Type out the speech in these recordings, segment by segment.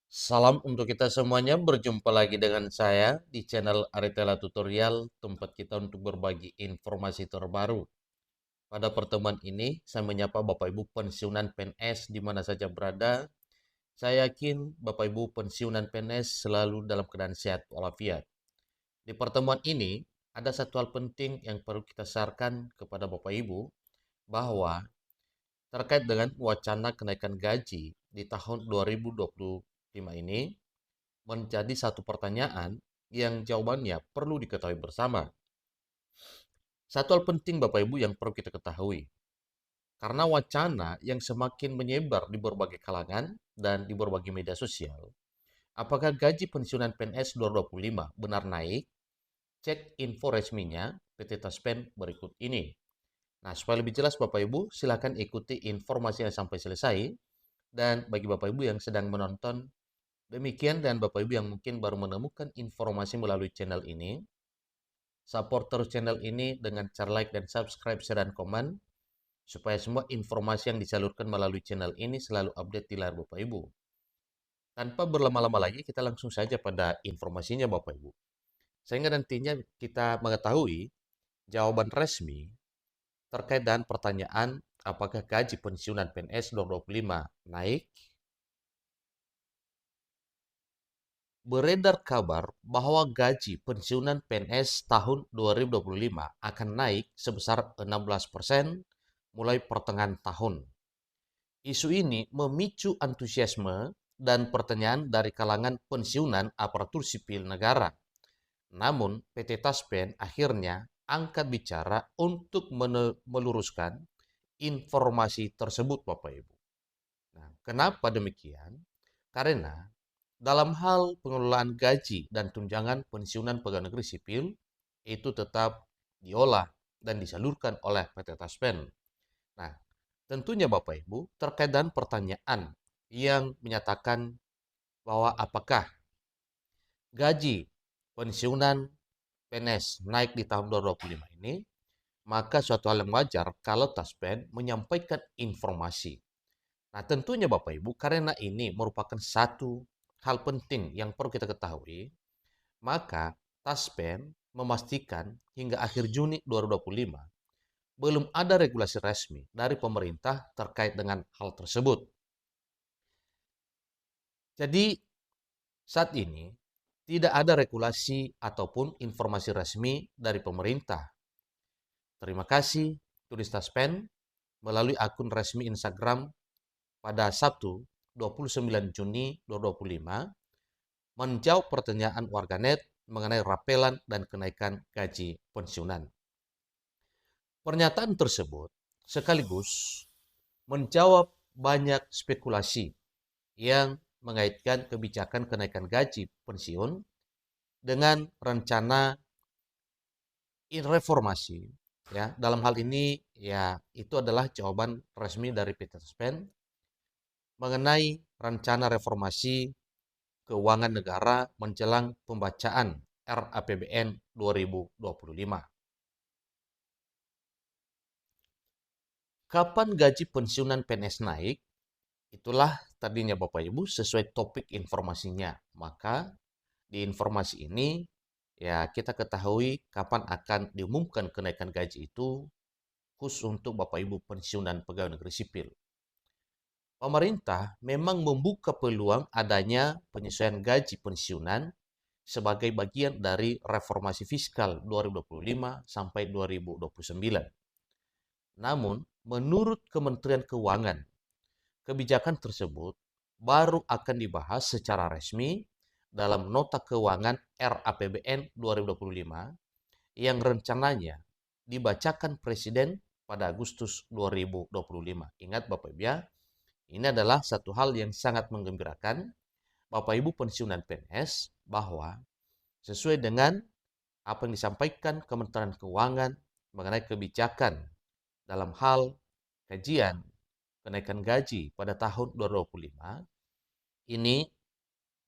Salam untuk kita semuanya, berjumpa lagi dengan saya di channel Aritela Tutorial, tempat kita untuk berbagi informasi terbaru. Pada pertemuan ini, saya menyapa Bapak Ibu pensiunan PNS di mana saja berada. Saya yakin Bapak Ibu pensiunan PNS selalu dalam keadaan sehat walafiat. Di pertemuan ini, ada satu hal penting yang perlu kita sarankan kepada Bapak Ibu, bahwa terkait dengan wacana kenaikan gaji di tahun 2025 ini, menjadi satu pertanyaan yang jawabannya perlu diketahui bersama. Satu hal penting Bapak Ibu yang perlu kita ketahui, karena wacana yang semakin menyebar di berbagai kalangan dan di berbagai media sosial, apakah gaji pensiunan PNS 2025 benar naik? Cek info resminya PT Taspen berikut ini. Nah, supaya lebih jelas Bapak Ibu, silakan ikuti informasinya sampai selesai. Dan bagi Bapak Ibu yang sedang menonton, demikian, dan Bapak Ibu yang mungkin baru menemukan informasi melalui channel ini, support terus channel ini dengan cara like dan subscribe, share, dan komen, supaya semua informasi yang disalurkan melalui channel ini selalu update di layar Bapak Ibu. Tanpa berlama-lama lagi, kita langsung saja pada informasinya Bapak Ibu. Sehingga nantinya kita mengetahui jawaban resmi terkait dengan pertanyaan apakah gaji pensiunan PNS 2025 naik. Beredar kabar bahwa gaji pensiunan PNS tahun 2025 akan naik sebesar 16% mulai pertengahan tahun. Isu ini memicu antusiasme dan pertanyaan dari kalangan pensiunan aparatur sipil negara. Namun, PT Taspen akhirnya angkat bicara untuk meluruskan informasi tersebut, Bapak Ibu. Nah, kenapa demikian? Karena dalam hal pengelolaan gaji dan tunjangan pensiunan pegawai negeri sipil, itu tetap diolah dan disalurkan oleh PT Taspen. Nah, tentunya Bapak Ibu, terkait dengan pertanyaan yang menyatakan bahwa apakah gaji pensiunan PNS naik di tahun 2025 ini, maka suatu hal yang wajar kalau Taspen menyampaikan informasi. Nah, tentunya Bapak Ibu, karena ini merupakan satu hal penting yang perlu kita ketahui, maka Taspen memastikan hingga akhir Juni 2025 belum ada regulasi resmi dari pemerintah terkait dengan hal tersebut. Jadi, saat ini tidak ada regulasi ataupun informasi resmi dari pemerintah. Terima kasih, tulis Taspen melalui akun resmi Instagram pada Sabtu 29 Juni 2025 menjawab pertanyaan warganet mengenai rapelan dan kenaikan gaji pensiunan. Pernyataan tersebut sekaligus menjawab banyak spekulasi yang mengaitkan kebijakan kenaikan gaji pensiun dengan rencana reformasi. Ya, dalam hal ini ya itu adalah jawaban resmi dari Peter Spen mengenai rencana reformasi keuangan negara menjelang pembacaan RAPBN 2025. Kapan gaji pensiunan PNS naik? Itulah tadinya Bapak Ibu sesuai topik informasinya. Maka di informasi ini ya kita ketahui kapan akan diumumkan kenaikan gaji itu khusus untuk Bapak Ibu pensiunan pegawai negeri sipil. Pemerintah memang membuka peluang adanya penyesuaian gaji pensiunan sebagai bagian dari reformasi fiskal 2025 sampai 2029. Namun, menurut Kementerian Keuangan, kebijakan tersebut baru akan dibahas secara resmi dalam Nota Keuangan RAPBN 2025 yang rencananya dibacakan Presiden pada Agustus 2025. Ingat Bapak Ibu ya, ini adalah satu hal yang sangat menggembirakan Bapak Ibu pensiunan PNS bahwa sesuai dengan apa yang disampaikan Kementerian Keuangan mengenai kebijakan dalam hal kajian kenaikan gaji pada tahun 2025 ini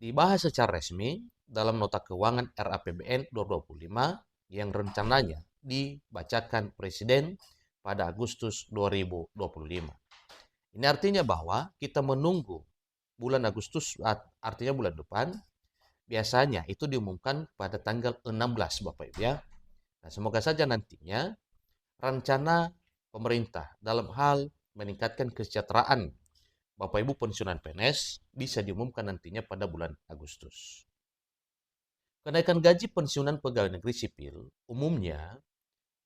dibahas secara resmi dalam Nota Keuangan RAPBN 2025 yang rencananya dibacakan Presiden pada Agustus 2025. Ini artinya bahwa kita menunggu bulan Agustus, artinya bulan depan, biasanya itu diumumkan pada tanggal 16 Bapak Ibu ya. Nah, semoga saja nantinya rencana pemerintah dalam hal meningkatkan kesejahteraan Bapak Ibu pensiunan PNS bisa diumumkan nantinya pada bulan Agustus. Kenaikan gaji pensiunan pegawai negeri sipil umumnya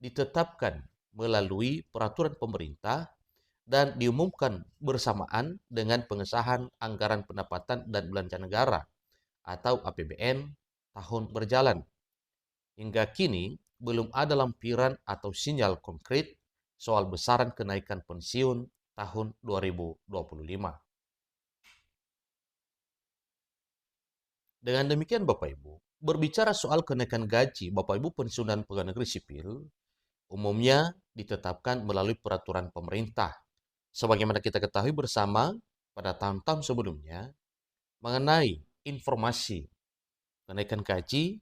ditetapkan melalui peraturan pemerintah dan diumumkan bersamaan dengan pengesahan anggaran pendapatan dan belanja negara atau APBN tahun berjalan. Hingga kini belum ada lampiran atau sinyal konkret soal besaran kenaikan pensiun tahun 2025. Dengan demikian Bapak Ibu, berbicara soal kenaikan gaji Bapak Ibu pensiunan pegawai negeri sipil, umumnya ditetapkan melalui peraturan pemerintah. Sebagaimana kita ketahui bersama pada tahun-tahun sebelumnya, mengenai informasi kenaikan gaji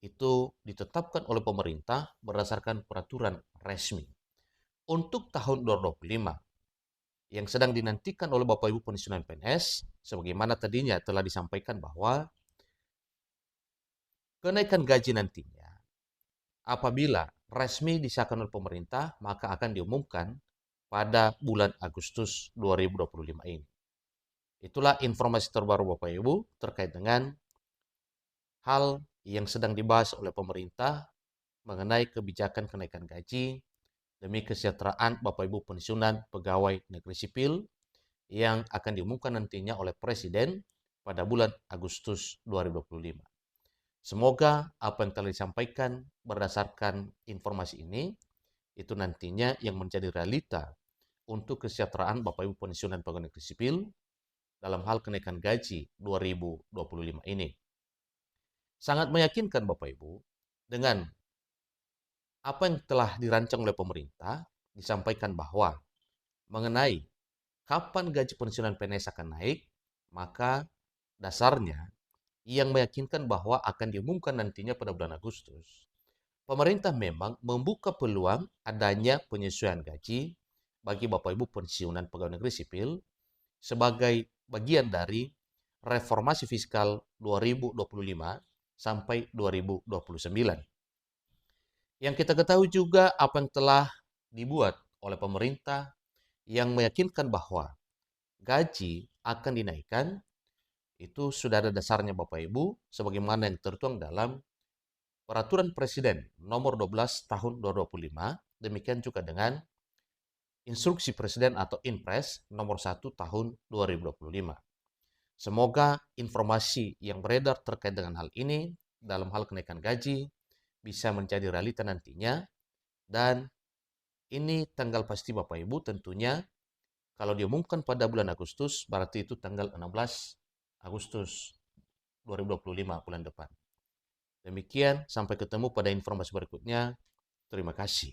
itu ditetapkan oleh pemerintah berdasarkan peraturan resmi. Untuk tahun 2025, yang sedang dinantikan oleh Bapak Ibu pensiunan PNS, sebagaimana tadinya telah disampaikan bahwa kenaikan gaji nantinya apabila resmi disahkan oleh pemerintah, maka akan diumumkan pada bulan Agustus 2025 ini. Itulah informasi terbaru Bapak Ibu terkait dengan hal yang sedang dibahas oleh pemerintah mengenai kebijakan kenaikan gaji demi kesejahteraan Bapak Ibu pensiunan pegawai negeri sipil yang akan diumumkan nantinya oleh Presiden pada bulan Agustus 2025. Semoga apa yang telah disampaikan berdasarkan informasi ini itu nantinya yang menjadi realita untuk kesejahteraan Bapak Ibu pensiunan pegawai negeri sipil dalam hal kenaikan gaji 2025 ini. Sangat meyakinkan Bapak Ibu dengan apa yang telah dirancang oleh pemerintah, disampaikan bahwa mengenai kapan gaji pensiunan PNS akan naik, maka dasarnya yang meyakinkan bahwa akan diumumkan nantinya pada bulan Agustus. Pemerintah memang membuka peluang adanya penyesuaian gaji bagi Bapak Ibu pensiunan pegawai negeri sipil sebagai bagian dari reformasi fiskal 2025 sampai 2029. Yang kita ketahui juga apa yang telah dibuat oleh pemerintah yang meyakinkan bahwa gaji akan dinaikkan, itu sudah ada dasarnya Bapak Ibu, sebagaimana yang tertuang dalam Peraturan Presiden nomor 12 tahun 2025, demikian juga dengan Instruksi Presiden atau Inpres nomor 1 tahun 2025. Semoga informasi yang beredar terkait dengan hal ini dalam hal kenaikan gaji bisa menjadi realita nantinya, dan ini tanggal pasti Bapak Ibu tentunya kalau diumumkan pada bulan Agustus berarti itu tanggal 16 Agustus 2025 bulan depan. Demikian, sampai ketemu pada informasi berikutnya. Terima kasih.